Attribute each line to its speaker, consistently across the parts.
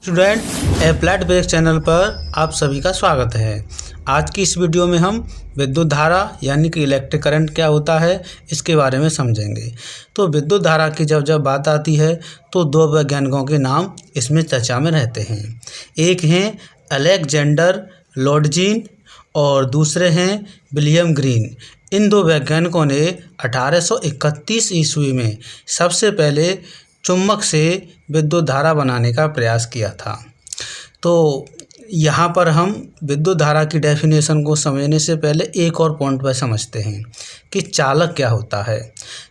Speaker 1: Student applied basics channel पर आप सभी का स्वागत है। आज की इस वीडियो में हम विद्युत धारा यानी कि इलेक्ट्रिक करंट क्या होता है इसके बारे में समझेंगे। तो विद्युत धारा की जब बात आती है तो दो वैज्ञानिकों के नाम इसमें चर्चा में रहते हैं। एक हैं अलेक्जेंडर लोडजीन और दूसरे हैं विलियम ग्रीन। इन दो वैज्ञानिकों ने 1831 ईस्वी में सबसे पहले चुंबक से विद्युत धारा बनाने का प्रयास किया था। तो यहाँ पर हम विद्युत धारा की डेफिनेशन को समझने से पहले एक और पॉइंट पर समझते हैं कि चालक क्या होता है।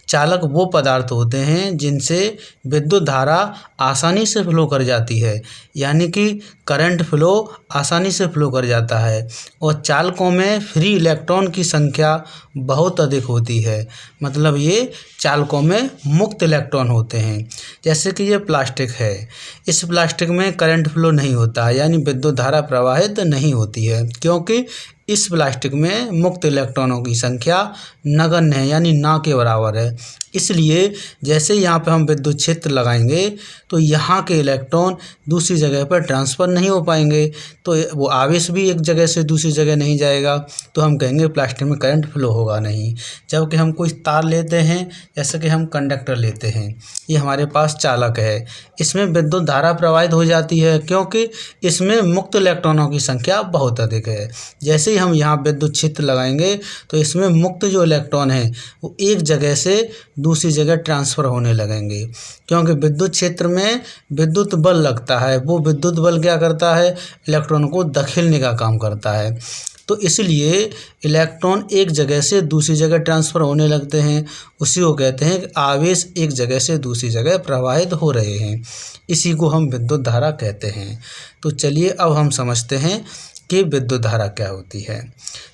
Speaker 1: चालक वो पदार्थ होते हैं जिनसे विद्युत धारा आसानी से फ्लो कर जाती है, यानी कि करंट फ्लो आसानी से फ्लो कर जाता है और चालकों में फ्री इलेक्ट्रॉन की संख्या बहुत अधिक होती है। मतलब ये चालकों में मुक्त इलेक्ट्रॉन होते हैं। जैसे कि ये प्लास्टिक है, इस प्लास्टिक में करंट फ्लो नहीं होता, यानी विद्युत धारा प्रवाहित नहीं होती है, क्योंकि इस प्लास्टिक में मुक्त इलेक्ट्रॉनों की संख्या नगण्य है, यानी ना के बराबर है। इसलिए जैसे यहाँ पे हम विद्युत क्षेत्र लगाएंगे तो यहाँ के इलेक्ट्रॉन दूसरी जगह पर ट्रांसफ़र नहीं हो पाएंगे, तो वो आवेश भी एक जगह से दूसरी जगह नहीं जाएगा, तो हम कहेंगे प्लास्टिक में करंट फ्लो होगा नहीं। जबकि हम कोई तार लेते हैं, जैसे कि हम कंडक्टर लेते हैं, ये हमारे पास चालक है, इसमें विद्युत धारा प्रवाहित हो जाती है क्योंकि इसमें मुक्त इलेक्ट्रॉनों की संख्या बहुत अधिक है। जैसे ही हम यहाँ विद्युत क्षेत्र लगाएंगे तो इसमें मुक्त जो इलेक्ट्रॉन है वो एक जगह से दूसरी जगह ट्रांसफ़र होने लगेंगे, क्योंकि विद्युत क्षेत्र में विद्युत बल लगता है। वो विद्युत बल क्या करता है, इलेक्ट्रॉन को धकेलने का काम करता है। तो इसलिए इलेक्ट्रॉन एक जगह से दूसरी जगह ट्रांसफ़र होने लगते हैं। उसी को कहते हैं कि आवेश एक जगह से दूसरी जगह प्रवाहित हो रहे हैं। इसी को हम विद्युत धारा कहते हैं। तो चलिए अब हम समझते हैं कि विद्युत धारा क्या होती है।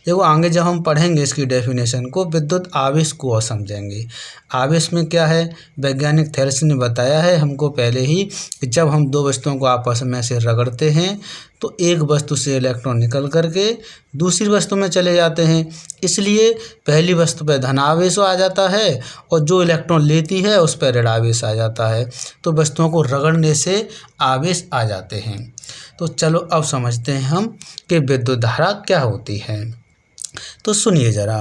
Speaker 1: देखो आगे जब हम पढ़ेंगे इसकी डेफिनेशन को, विद्युत आवेश को और समझेंगे। आवेश में क्या है, वैज्ञानिक थेरेस ने बताया है हमको पहले ही कि जब हम दो वस्तुओं को आपस में से रगड़ते हैं तो एक वस्तु से इलेक्ट्रॉन निकल करके दूसरी वस्तु में चले जाते हैं। इसलिए पहली वस्तु पर धनावेश आ जाता है और जो इलेक्ट्रॉन लेती है उस पर ऋण आवेश आ जाता है। तो वस्तुओं को रगड़ने से आवेश आ जाते हैं। तो चलो अब समझते हैं हम कि विद्युत धारा क्या होती है। तो सुनिए ज़रा,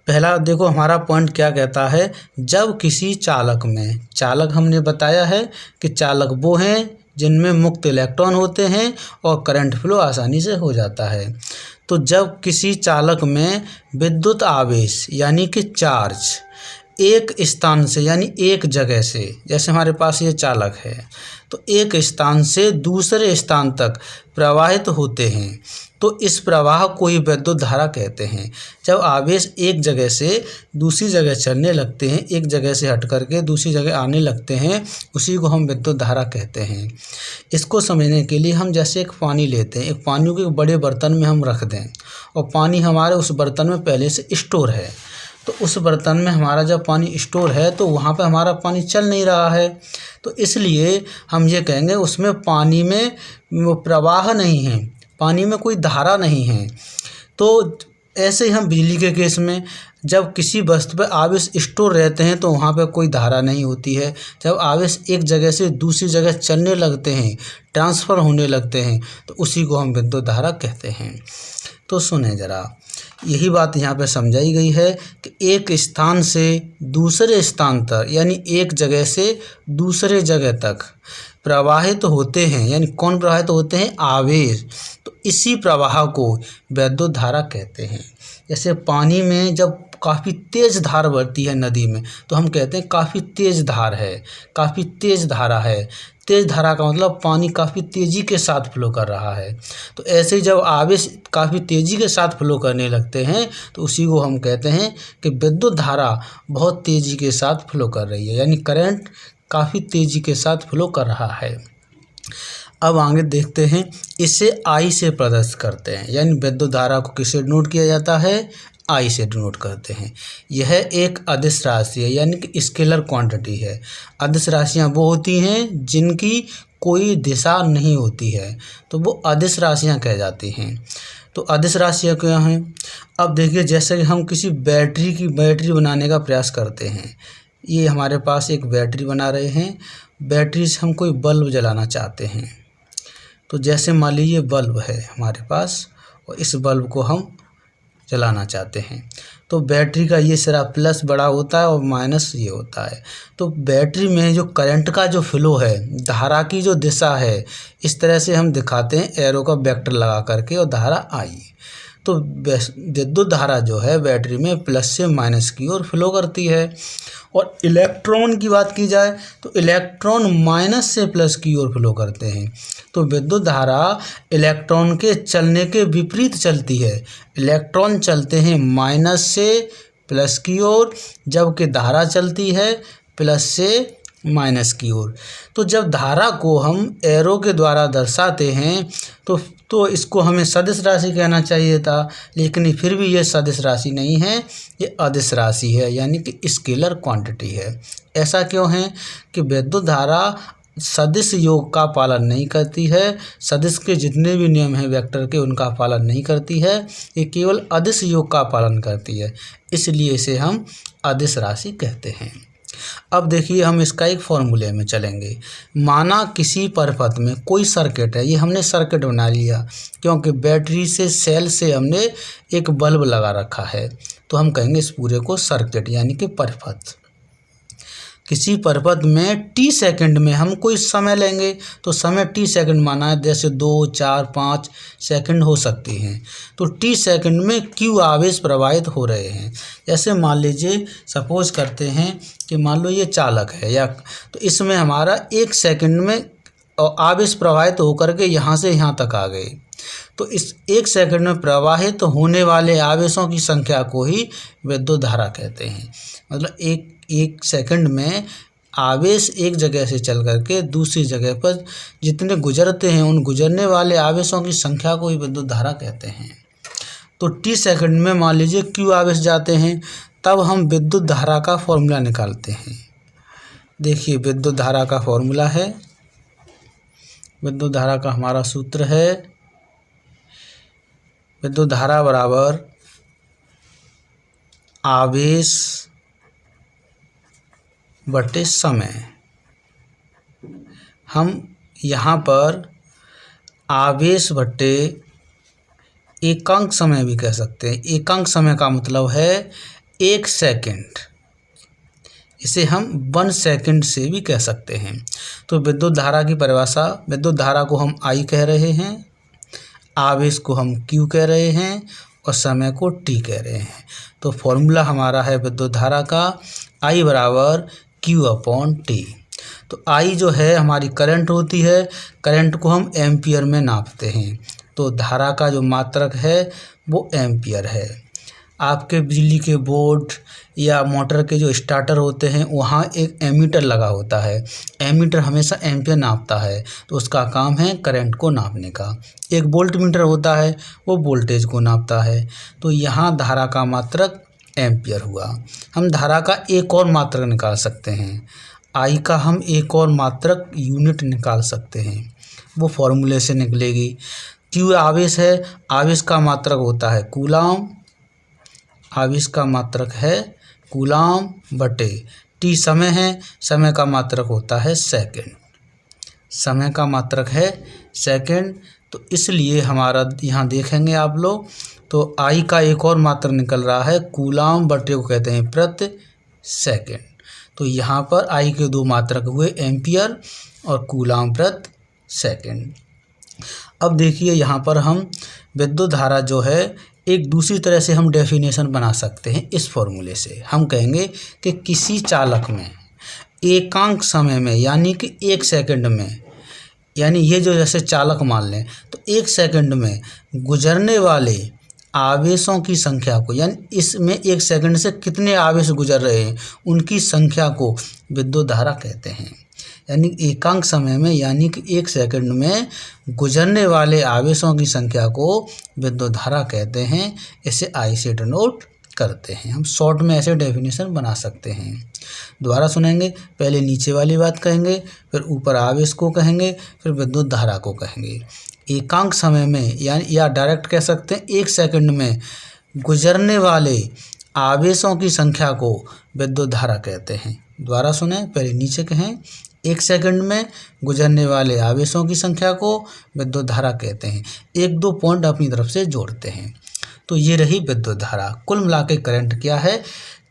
Speaker 1: पहला देखो हमारा पॉइंट क्या कहता है। जब किसी चालक में, चालक हमने बताया है कि चालक वो हैं जिनमें मुक्त इलेक्ट्रॉन होते हैं और करंट फ्लो आसानी से हो जाता है। तो जब किसी चालक में विद्युत आवेश यानी कि चार्ज एक स्थान से यानी एक जगह से, जैसे हमारे पास ये चालक है, तो एक स्थान से दूसरे स्थान तक प्रवाहित होते हैं, तो इस प्रवाह को ही विद्युत धारा कहते हैं। जब आवेश एक जगह से दूसरी जगह चलने लगते हैं, एक जगह से हट करके दूसरी जगह आने लगते हैं, उसी को हम विद्युत धारा कहते हैं। इसको समझने के लिए हम जैसे एक पानी लेते हैं, एक पानी को एक बड़े बर्तन में हम रख दें और पानी हमारे उस बर्तन में पहले से स्टोर है, तो उस बर्तन में हमारा जब पानी स्टोर है तो वहाँ पे हमारा पानी चल नहीं रहा है, तो इसलिए हम ये कहेंगे उसमें पानी में वो प्रवाह नहीं है, पानी में कोई धारा नहीं है। तो ऐसे ही हम बिजली के केस में जब किसी वस्तु पर आवेश स्टोर रहते हैं तो वहाँ पे कोई धारा नहीं होती है। जब आवेश एक जगह से दूसरी जगह चलने लगते हैं, ट्रांसफ़र होने लगते हैं, तो उसी को हम विद्युत धारा कहते हैं। तो सुने ज़रा, यही बात यहाँ पे समझाई गई है कि एक स्थान से दूसरे स्थान तक यानी एक जगह से दूसरे जगह तक प्रवाहित होते हैं, यानी कौन प्रवाहित होते हैं, आवेश। तो इसी प्रवाह को विद्युत धारा कहते हैं। जैसे पानी में जब काफ़ी तेज़ धार बढ़ती है नदी में तो हम कहते हैं काफ़ी तेज़ धार है, काफ़ी तेज़ धारा है। तेज़ धारा का मतलब पानी काफ़ी तेज़ी के साथ फ्लो कर रहा है। तो ऐसे ही जब आवेश काफ़ी तेज़ी के साथ फ्लो करने लगते हैं तो उसी को हम कहते हैं कि विद्युत धारा बहुत तेज़ी के साथ फ्लो कर रही है, यानी करंट काफ़ी तेज़ी के साथ फ्लो कर रहा है। अब आगे देखते हैं, इसे आई से प्रदर्शित करते हैं, यानी विद्युत धारा को किससे डिनोट किया जाता है, आई से डिनोट करते हैं। यह एक अदिश राशि है, यानी कि स्केलर क्वांटिटी है। अदिश राशियाँ वो होती हैं जिनकी कोई दिशा नहीं होती है, तो वो अदिश राशियाँ कह जाती हैं। तो अदिश राशियाँ क्या हैं, अब देखिए जैसे कि हम किसी बैटरी बनाने का प्रयास करते हैं। ये हमारे पास एक बैटरी बना रहे हैं, बैटरी से हम कोई बल्ब जलाना चाहते हैं। तो जैसे मान लीजिए बल्ब है हमारे पास और इस बल्ब को हम जलाना चाहते हैं, तो बैटरी का ये सिरा प्लस बड़ा होता है और माइनस ये होता है। तो बैटरी में जो करंट का जो फ्लो है, धारा की जो दिशा है, इस तरह से हम दिखाते हैं एरो का वेक्टर लगा करके, और धारा आई। तो विद्युत धारा जो है बैटरी में प्लस से माइनस की ओर फ्लो करती है। और इलेक्ट्रॉन की बात की जाए तो इलेक्ट्रॉन माइनस से प्लस की ओर फ्लो करते हैं। तो विद्युत धारा इलेक्ट्रॉन के चलने के विपरीत चलती है। इलेक्ट्रॉन चलते हैं माइनस से प्लस की ओर, जबकि धारा चलती है प्लस से माइनस की ओर। तो जब धारा को हम एरो के द्वारा दर्शाते हैं तो इसको हमें सदिश राशि कहना चाहिए था, लेकिन फिर भी ये सदिश राशि नहीं है, ये अदिश राशि है, यानी कि स्केलर क्वांटिटी है। ऐसा क्यों है कि विद्युत धारा सदिश योग का पालन नहीं करती है, सदिश के जितने भी नियम हैं वेक्टर के उनका पालन नहीं करती है, ये केवल अदिश योग का पालन करती है, इसलिए इसे हम अदिश राशि कहते हैं। अब देखिए हम इसका एक फॉर्मूले में चलेंगे। माना किसी परिपथ में कोई सर्किट है, ये हमने सर्किट बना लिया क्योंकि बैटरी से सेल से हमने एक बल्ब लगा रखा है, तो हम कहेंगे इस पूरे को सर्किट यानी कि परिपथ। किसी परिपथ में टी सेकंड में हम कोई समय लेंगे, तो समय टी सेकंड माना है, जैसे 2, 4, 5 सेकंड हो सकती हैं। तो टी सेकंड में क्यू आवेश प्रवाहित हो रहे हैं। जैसे मान लीजिए सपोज करते हैं कि मान लो ये चालक है, या तो इसमें हमारा 1 सेकंड में आवेश प्रवाहित होकर के यहाँ से यहाँ तक आ गए। तो इस 1 सेकंड में प्रवाहित होने वाले आवेशों की संख्या को ही विद्युत धारा कहते हैं। मतलब एक सेकंड में आवेश एक जगह से चल करके दूसरी जगह पर जितने गुजरते हैं, उन गुजरने वाले आवेशों की संख्या को ही विद्युत धारा कहते हैं। तो टी सेकंड में मान लीजिए क्यू आवेश जाते हैं, तब हम विद्युत धारा का फॉर्मूला निकालते हैं। देखिए विद्युत धारा का फॉर्मूला है, विद्युत धारा का हमारा सूत्र है विद्युत धारा बराबर आवेश बटे समय। हम यहाँ पर आवेश बटे एकांक समय भी कह सकते हैं। एकांक समय का मतलब है 1 सेकंड, इसे हम 1 सेकंड से भी कह सकते हैं। तो विद्युत धारा की परिभाषा, विद्युत धारा को हम I कह रहे हैं, आवेश को हम Q कह रहे हैं और समय को T कह रहे हैं। तो फॉर्मूला हमारा है विद्युत धारा का I बराबर Q/T। तो I जो है हमारी करंट होती है, करंट को हम एम्पियर में नापते हैं, तो धारा का जो मात्रक है वो एम्पियर है। आपके बिजली के बोर्ड या मोटर के जो स्टार्टर होते हैं वहाँ एक एमीटर लगा होता है, एमीटर हमेशा एम्पियर नापता है, तो उसका काम है करंट को नापने का। एक वोल्ट मीटर होता है, वो वोल्टेज को नापता है। तो यहाँ धारा का मात्रक एम्पियर हुआ। हम धारा का एक और मात्रक निकाल सकते हैं, I का हम एक और मात्रक यूनिट निकाल सकते हैं, वो फॉर्मूले से निकलेगी। Q आवेश है, आवेश का मात्रक होता है कूलाम, आवेश का मात्रक है कूलाम बटे T समय है, समय का मात्रक होता है सेकंड, समय का मात्रक है सेकंड। तो इसलिए हमारा यहाँ देखेंगे आप लोग, तो I का एक और मात्रक निकल रहा है कूलाम बटे को कहते हैं प्रति सेकंड। तो यहाँ पर I के 2 मात्रक हुए एम्पियर और कूलाम प्रति सेकंड। अब देखिए यहाँ पर हम विद्युत धारा जो है एक दूसरी तरह से हम डेफिनेशन बना सकते हैं। इस फॉर्मूले से हम कहेंगे कि किसी चालक में एकांक समय में यानी कि 1 सेकंड में, यानी ये जो जैसे चालक मान लें, तो 1 सेकंड में गुजरने वाले आवेशों की संख्या को, यानी इसमें 1 सेकंड से कितने आवेश गुजर रहे हैं उनकी संख्या को विद्युत धारा कहते हैं। यानी एकांक समय में यानी कि 1 सेकंड में गुजरने वाले आवेशों की संख्या को विद्युत धारा कहते हैं। इसे I से डिनोट करते हैं। हम शॉर्ट में ऐसे डेफिनेशन बना सकते हैं। दोबारा सुनेंगे, पहले नीचे वाली बात कहेंगे, फिर ऊपर आवेश को कहेंगे, फिर विद्युत धारा को कहेंगे। एकांक समय में या डायरेक्ट कह सकते हैं 1 सेकंड में गुजरने वाले आवेशों की संख्या को विद्युत धारा कहते हैं। दोबारा सुने, पहले नीचे कहें, 1 सेकंड में गुजरने वाले आवेशों की संख्या को विद्युत धारा कहते हैं। 1-2 पॉइंट अपनी तरफ से जोड़ते हैं। तो ये रही विद्युत धारा। कुल मिला के करंट क्या है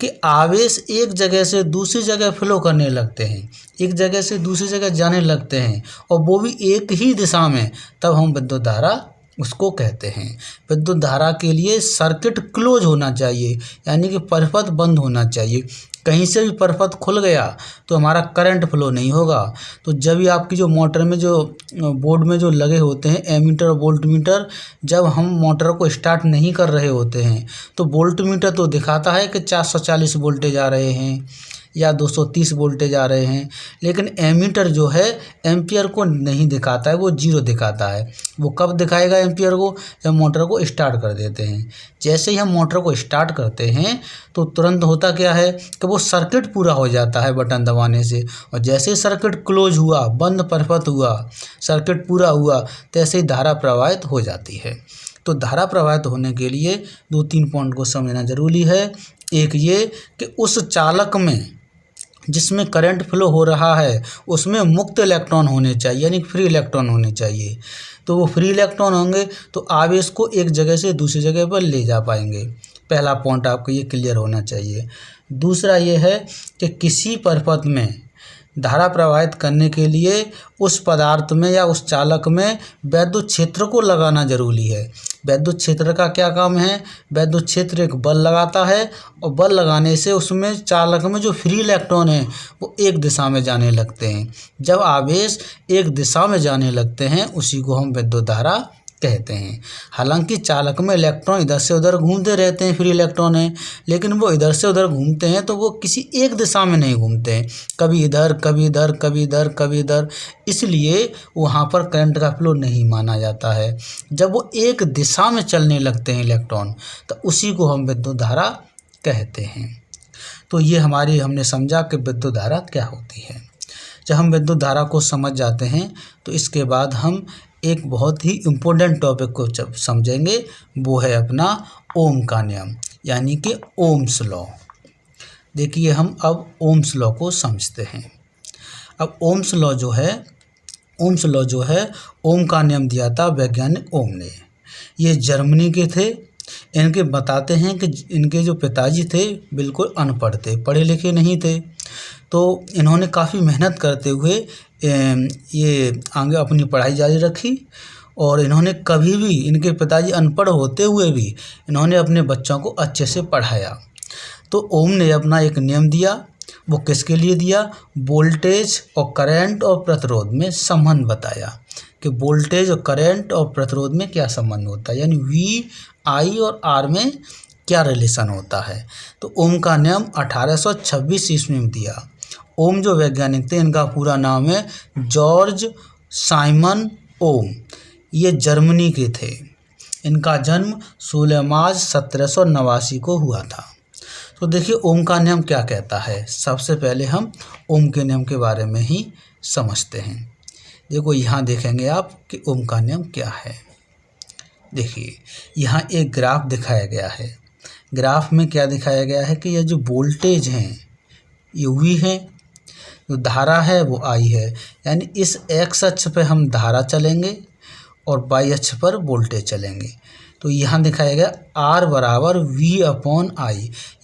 Speaker 1: कि आवेश एक जगह से दूसरी जगह फ्लो करने लगते हैं, एक जगह से दूसरी जगह जाने लगते हैं, और वो भी एक ही दिशा में, तब हम विद्युत धारा उसको कहते हैं। विद्युत धारा के लिए सर्किट क्लोज होना चाहिए, यानी कि परिपथ बंद होना चाहिए। कहीं से भी परिपथ खुल गया तो हमारा करंट फ्लो नहीं होगा। तो जब भी आपकी जो मोटर में जो बोर्ड में जो लगे होते हैं एमीटर और वोल्टमीटर, जब हम मोटर को स्टार्ट नहीं कर रहे होते हैं तो वोल्टमीटर तो दिखाता है कि 440 वोल्टेज आ रहे हैं या 230 वोल्टेज आ रहे हैं, लेकिन एमीटर जो है एम्पियर को नहीं दिखाता है, वो 0 दिखाता है। वो कब दिखाएगा एम्पियर को? जब मोटर को स्टार्ट कर देते हैं। जैसे ही हम मोटर को स्टार्ट करते हैं तो तुरंत होता क्या है कि वो सर्किट पूरा हो जाता है बटन दबाने से, और जैसे ही सर्किट क्लोज हुआ, बंद परिपथ हुआ, सर्किट पूरा हुआ, तैसे ही धारा प्रवाहित हो जाती है। तो धारा प्रवाहित होने के लिए 2-3 पॉइंट को समझना जरूरी है। एक ये कि उस चालक में जिसमें करंट फ्लो हो रहा है उसमें मुक्त इलेक्ट्रॉन होने चाहिए, यानी फ्री इलेक्ट्रॉन होने चाहिए। तो वो फ्री इलेक्ट्रॉन होंगे तो आवेश को एक जगह से दूसरी जगह पर ले जा पाएंगे। पहला पॉइंट आपको ये क्लियर होना चाहिए। दूसरा ये है कि किसी परिपथ में धारा प्रवाहित करने के लिए उस पदार्थ में या उस चालक में वैद्युत क्षेत्र को लगाना जरूरी है। वैद्युत क्षेत्र का क्या काम है? वैद्युत क्षेत्र एक बल लगाता है, और बल लगाने से उसमें चालक में जो फ्री इलेक्ट्रॉन है वो एक दिशा में जाने लगते हैं। जब आवेश एक दिशा में जाने लगते हैं उसी को हम विद्युत धारा कहते हैं। हालांकि चालक में इलेक्ट्रॉन इधर से उधर घूमते रहते हैं, फ्री इलेक्ट्रॉन है, लेकिन वो इधर से उधर घूमते हैं तो वो किसी एक दिशा में नहीं घूमते हैं, कभी इधर कभी इधर कभी इधर कभी इधर, इसलिए वहाँ पर करंट का फ्लो नहीं माना जाता है। जब वो एक दिशा में चलने लगते हैं इलेक्ट्रॉन तो उसी को हम विद्युत धारा कहते हैं। तो ये हमने समझा कि विद्युत धारा क्या होती है। जब हम विद्युत धारा को समझ जाते हैं तो इसके बाद हम एक बहुत ही इम्पोर्टेंट टॉपिक को जब समझेंगे, वो है अपना ओम का नियम, यानी कि ओम्स लॉ। देखिए हम अब ओम्स लॉ को समझते हैं। अब ओम्स लॉ जो है ओम का नियम दिया था वैज्ञानिक ओम ने। ये जर्मनी के थे। इनके बताते हैं कि इनके जो पिताजी थे बिल्कुल अनपढ़ थे, पढ़े लिखे नहीं थे। तो इन्होंने काफ़ी मेहनत करते हुए ये आगे अपनी पढ़ाई जारी रखी, और इन्होंने कभी भी, इनके पिताजी अनपढ़ होते हुए भी, इन्होंने अपने बच्चों को अच्छे से पढ़ाया। तो ओम ने अपना एक नियम दिया। वो किसके लिए दिया? वोल्टेज और करंट और प्रतिरोध में संबंध बताया कि वोल्टेज और करंट और प्रतिरोध में क्या संबंध होता है, यानी V, I और R में क्या रिलेशन होता है। तो ओम का नियम 1826 ईस्वी में दिया। ओम जो वैज्ञानिक थे, इनका पूरा नाम है जॉर्ज साइमन ओम। ये जर्मनी के थे। इनका जन्म 16 मार्च 1789 को हुआ था। तो देखिए ओम का नियम क्या कहता है। सबसे पहले हम ओम के नियम के बारे में ही समझते हैं। देखो यहाँ देखेंगे आप कि ओम का नियम क्या है। देखिए यहाँ एक ग्राफ दिखाया गया है। ग्राफ में क्या दिखाया गया है कि यह जो वोल्टेज हैं ये V है, जो धारा है वो I है, यानी इस x अक्ष पे हम धारा चलेंगे और y अक्ष पर वोल्टेज चलेंगे। तो यहाँ दिखाया गया R बराबर V/I,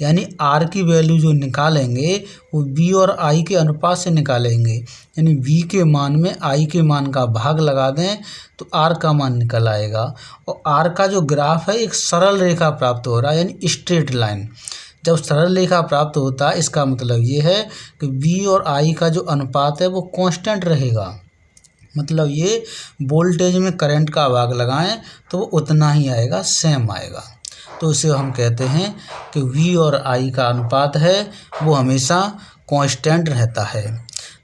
Speaker 1: यानी R की वैल्यू जो निकालेंगे वो V और I के अनुपात से निकालेंगे, यानी V के मान में I के मान का भाग लगा दें तो R का मान निकल आएगा। और R का जो ग्राफ है एक सरल रेखा प्राप्त हो रहा है, यानी स्ट्रेट लाइन। जब सरल रेखा प्राप्त होता है इसका मतलब ये है कि V और I का जो अनुपात है वो कांस्टेंट रहेगा। मतलब ये वोल्टेज में करंट का भाग लगाएं तो वो उतना ही आएगा, सेम आएगा। तो इसे हम कहते हैं कि V और I का अनुपात है वो हमेशा कांस्टेंट रहता है।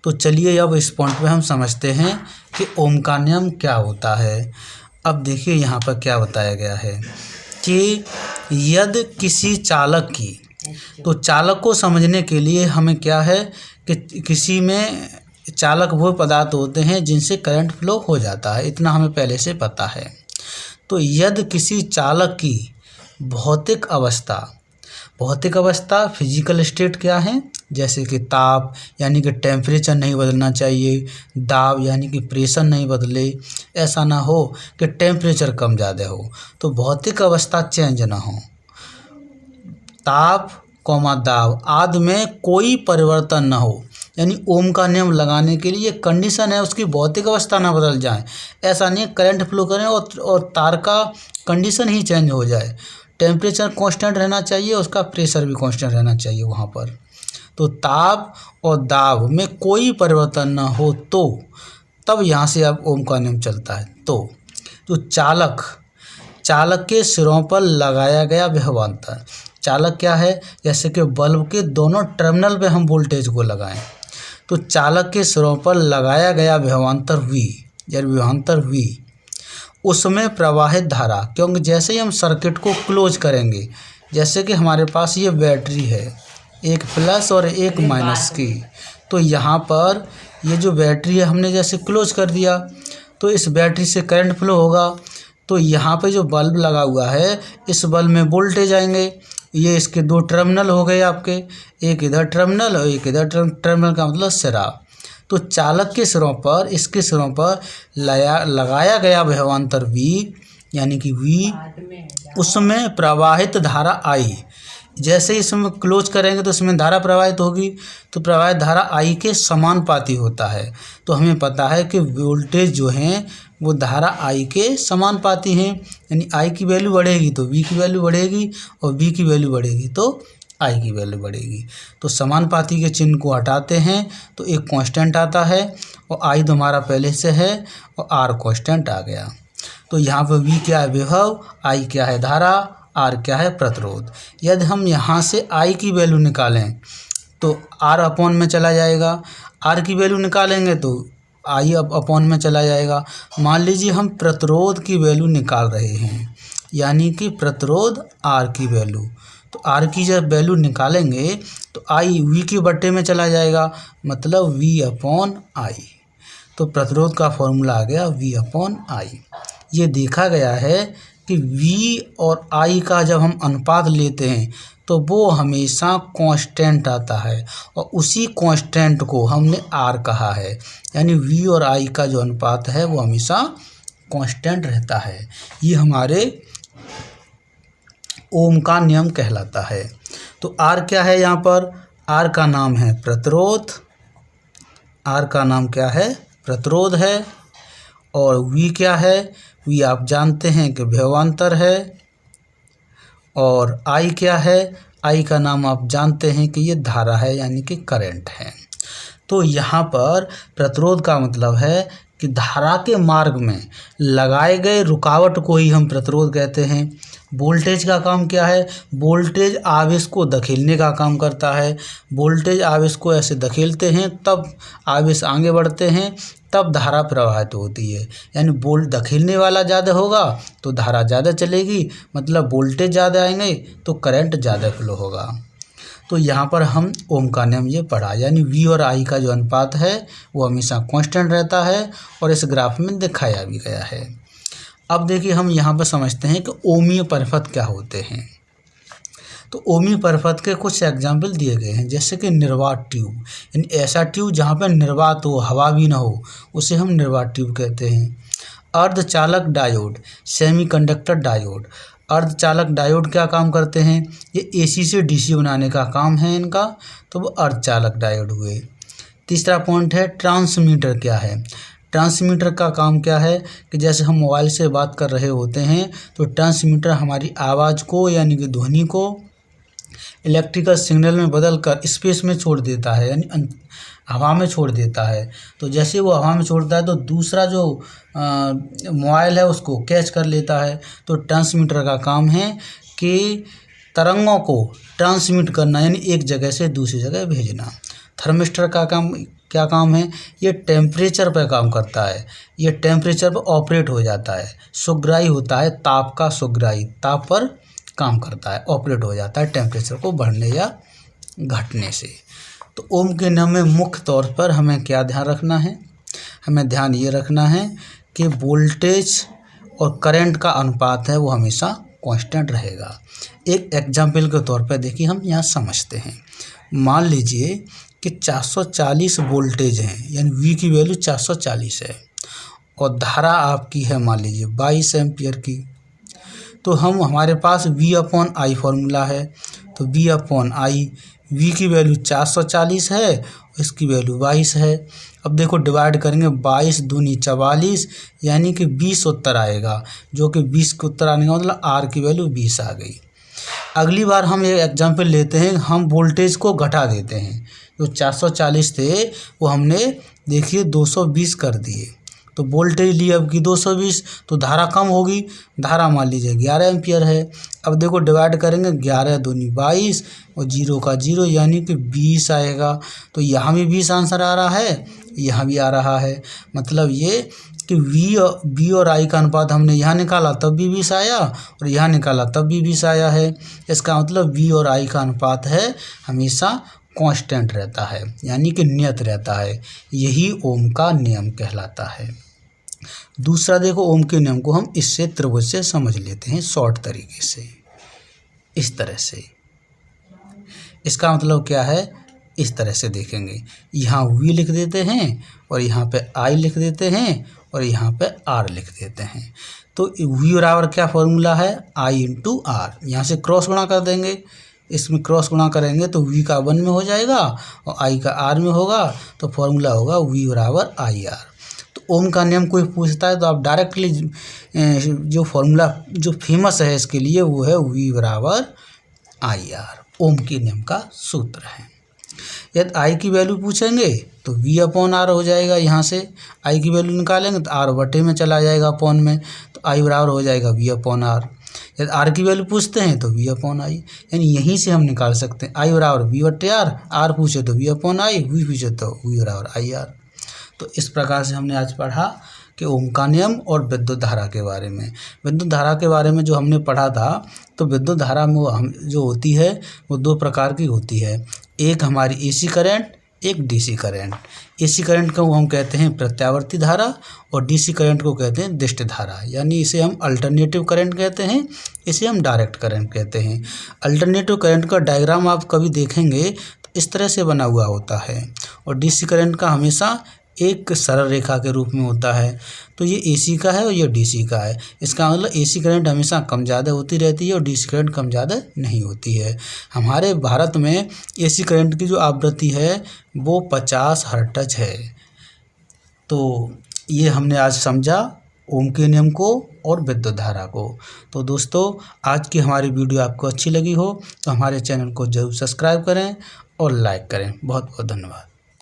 Speaker 1: तो चलिए अब इस पॉइंट पे हम समझते हैं कि ओम का नियम क्या होता है। अब देखिए यहाँ पर क्या बताया गया है कि यदि किसी चालक की, तो चालक को समझने के लिए हमें क्या है कि किसी में चालक वो पदार्थ होते हैं जिनसे करंट फ्लो हो जाता है, इतना हमें पहले से पता है। तो यदि किसी चालक की भौतिक अवस्था भौतिक अवस्था फिजिकल स्टेट क्या है, जैसे कि ताप यानी कि टेम्परेचर नहीं बदलना चाहिए, दाब यानी कि प्रेशर नहीं बदले, ऐसा ना हो कि टेम्परेचर कम ज़्यादा हो, तो भौतिक अवस्था चेंज ना हो। ताप कौमा दाब आदि में कोई परिवर्तन ना हो, यानी ओम का नियम लगाने के लिए कंडीशन है उसकी भौतिक अवस्था ना बदल जाए। ऐसा नहीं करंट फ्लो करें और तार का कंडीशन ही चेंज हो जाए। टेम्परेचर कांस्टेंट रहना चाहिए, उसका प्रेशर भी कांस्टेंट रहना चाहिए वहाँ पर। तो ताप और दाब में कोई परिवर्तन ना हो तो तब यहाँ से अब ओम का नियम चलता है। तो जो चालक के सिरों पर लगाया गया विभवांतर, चालक क्या है, जैसे कि बल्ब के दोनों टर्मिनल पे हम वोल्टेज को लगाएं, तो चालक के सिरों पर लगाया गया विभवांतर V या विभवांतर V, उसमें प्रवाहित धारा, क्योंकि जैसे ही हम सर्किट को क्लोज करेंगे, जैसे कि हमारे पास ये बैटरी है, एक प्लस और एक माइनस की, तो यहाँ पर ये जो बैटरी है हमने जैसे क्लोज कर दिया तो इस बैटरी से करंट फ्लो होगा। तो यहाँ पे जो बल्ब लगा हुआ है इस बल्ब में वोल्टेज आएंगे। ये इसके दो टर्मिनल हो गए आपके, एक इधर टर्मिनल और एक इधर टर्मिनल का मतलब सिरा। तो चालक के सिरों पर, इसके सिरों पर लगाया गया विभवांतर V यानी कि V, उसमें प्रवाहित धारा I, जैसे ही इसमें क्लोज करेंगे तो इसमें धारा प्रवाहित होगी, तो प्रवाहित धारा I के समानुपाती होता है। तो हमें पता है कि वोल्टेज जो हैं वो धारा I के समानुपाती हैं, यानी I की वैल्यू बढ़ेगी तो V की वैल्यू बढ़ेगी और V की वैल्यू बढ़ेगी तो I की वैल्यू बढ़ेगी। तो समानुपाती के चिन्ह को हटाते हैं तो एक कांस्टेंट आता है और I तो हमारा पहले से है और R कांस्टेंट आ गया। तो यहाँ पर V क्या है विभव, I क्या है धारा, R क्या है प्रतिरोध। यदि हम यहाँ से I की वैल्यू निकालें तो R अपॉन में चला जाएगा, R की वैल्यू निकालेंगे तो I अपॉन में चला जाएगा। मान लीजिए हम प्रतिरोध की वैल्यू निकाल रहे हैं, यानी कि प्रतिरोध R की वैल्यू, तो R की जब वैल्यू निकालेंगे तो I V की बट्टे में चला जाएगा, मतलब V अपॉन I। तो प्रतिरोध का फॉर्मूला आ गया V अपॉन I। ये देखा गया है कि V और I का जब हम अनुपात लेते हैं तो वो हमेशा कांस्टेंट आता है और उसी कांस्टेंट को हमने R कहा है, यानी V और I का जो अनुपात है वो हमेशा कांस्टेंट रहता है। ये हमारे ओम का नियम कहलाता है। तो R क्या है, यहाँ पर R का नाम है प्रतिरोध, R का नाम क्या है प्रतिरोध है, और V क्या है, V आप जानते हैं कि विभवांतर है, और I क्या है, I का नाम आप जानते हैं कि ये धारा है यानी कि करंट है। तो यहाँ पर प्रतिरोध का मतलब है कि धारा के मार्ग में लगाए गए रुकावट को ही हम प्रतिरोध कहते हैं। वोल्टेज का काम क्या है, वोल्टेज आवेश को धकेलने का काम करता है। वोल्टेज आवेश को ऐसे धकेलते हैं तब आवेश आगे बढ़ते हैं, तब धारा प्रवाहित होती है। यानी वोल्ट धकेलने वाला ज़्यादा होगा तो धारा ज़्यादा चलेगी, मतलब वोल्टेज ज़्यादा आएंगे तो करंट ज़्यादा फ्लो होगा। तो यहाँ पर हम ओम का नियम ये पढ़ा, यानी V और I का जो अनुपात है वो हमेशा कांस्टेंट रहता है और इस ग्राफ में दिखाया भी गया है। अब देखिए हम यहाँ पर समझते हैं कि ओमीय परिपथ क्या होते हैं। तो ओमीय परिपथ के कुछ एग्जाम्पल दिए गए हैं, जैसे कि निर्वात ट्यूब, यानी ऐसा ट्यूब जहाँ पर निर्वात हो, हवा भी ना हो, उसे हम निर्वात ट्यूब कहते हैं। अर्धचालक डायोड, सेमीकंडक्टर डायोड। अर्धचालक डायोड क्या काम करते हैं, ये AC से DC बनाने का काम है इनका, तो वो अर्धचालक डायोड हुए। तीसरा पॉइंट है ट्रांसमीटर क्या है। ट्रांसमीटर का काम क्या है कि जैसे हम मोबाइल से बात कर रहे होते हैं तो ट्रांसमीटर हमारी आवाज़ को यानी कि ध्वनि को इलेक्ट्रिकल सिग्नल में बदल कर स्पेस में छोड़ देता है, यानी हवा में छोड़ देता है। तो जैसे वो हवा में छोड़ता है तो दूसरा जो मोबाइल है उसको कैच कर लेता है। तो ट्रांसमीटर का काम है कि तरंगों को ट्रांसमिट करना, यानी एक जगह से दूसरी जगह भेजना। थर्मिस्टर का काम क्या काम है, ये टेम्परेचर पर काम करता है, ये टेम्परेचर पर ऑपरेट हो जाता है। सुग्राही होता है ताप का, सुग्राही ताप पर काम करता है, ऑपरेट हो जाता है टेम्परेचर को बढ़ने या घटने से। तो ओम के नियम में मुख्य तौर पर हमें क्या ध्यान रखना है, हमें ध्यान ये रखना है कि वोल्टेज और करंट का अनुपात है वो हमेशा कांस्टेंट रहेगा। एक एग्जाम्पल के तौर पर देखिए हम यहाँ समझते हैं। मान लीजिए कि 440 वोल्टेज हैं, यानी V की वैल्यू 440 है और धारा आपकी है मान लीजिए 22 एम्पियर की। तो हमारे पास V/I फॉर्मूला है। तो V/I, V की वैल्यू 440 है, इसकी वैल्यू 22 है। अब देखो डिवाइड करेंगे, 22 दूनी 44, यानी कि 20 उत्तर आएगा, जो कि 20 के उत्तर आने का मतलब R की वैल्यू 20 आ गई। अगली बार हम एक एग्जाम्पल लेते हैं, हम वोल्टेज को घटा देते हैं। जो 440 थे वो हमने देखिए 220 कर दिए, तो वोल्टेज लिए अब की 220, तो धारा कम होगी। धारा मान लीजिए 11 एम्पियर है। अब देखो डिवाइड करेंगे, 11 दूनी 22 और 0 का 0, यानी कि 20 आएगा। तो यहाँ भी 20 आंसर आ रहा है, यहाँ भी आ रहा है। मतलब ये कि V और I का अनुपात हमने यहाँ निकाला तब भी 20 आया और यहाँ निकाला तब भी 20 आया है। इसका मतलब V और I का अनुपात है हमेशा कांस्टेंट रहता है, यानी कि नियत रहता है। यही ओम का नियम कहलाता है। दूसरा देखो, ओम के नियम को हम इससे त्रिभुज से समझ लेते हैं शॉर्ट तरीके से, इस तरह से। इसका मतलब क्या है, इस तरह से देखेंगे। यहाँ V लिख देते हैं और यहाँ पे I लिख देते हैं और यहाँ पे R लिख देते हैं। तो V बराबर क्या फॉर्मूला है, I × R। यहाँ से क्रॉस गुणा कर देंगे, इसमें क्रॉस गुणा करेंगे तो V का 1 में हो जाएगा और I का R में होगा, तो फॉर्मूला होगा V बराबर IR। तो ओम का नियम कोई पूछता है तो आप डायरेक्टली जो फॉर्मूला जो फेमस है इसके लिए वो है V बराबर IR, ओम के नियम का सूत्र है। यदि I की वैल्यू पूछेंगे तो V/R हो जाएगा। यहाँ से I की वैल्यू निकालेंगे तो R बटे में चला जाएगा अपॉन में, तो I बराबर हो जाएगा V/R। यदि R की वैल्यू पूछते हैं तो V/I, यानी यहीं से हम निकाल सकते हैं I बराबर V/R, R पूछे तो V/I, V पूछे तो V बराबर IR। तो इस प्रकार से हमने आज पढ़ा कि ओम का नियम और विद्युत धारा के बारे में। विद्युत धारा के बारे में जो हमने पढ़ा था, तो विद्युत धारा में हम जो होती है वो 2 प्रकार की होती है। एक हमारी AC करंट, एक DC करंट। AC करंट को हम कहते हैं प्रत्यावर्ती धारा और DC करंट को कहते हैं दिष्ट धारा, यानी इसे हम अल्टरनेटिव करंट कहते हैं, इसे हम डायरेक्ट करंट कहते हैं। अल्टरनेटिव करंट का डायग्राम आप कभी देखेंगे तो इस तरह से बना हुआ होता है और DC करंट का हमेशा एक सरल रेखा के रूप में होता है। तो ये AC का है और ये DC का है। इसका मतलब AC करंट हमेशा कम ज़्यादा होती रहती है और DC करंट कम ज़्यादा नहीं होती है। हमारे भारत में AC करंट की जो आवृत्ति है वो 50 हर्ट्ज है। तो ये हमने आज समझा ओम के नियम को और विद्युत धारा को। तो दोस्तों, आज की हमारी वीडियो आपको अच्छी लगी हो तो हमारे चैनल को ज़रूर सब्सक्राइब करें और लाइक करें। बहुत बहुत धन्यवाद।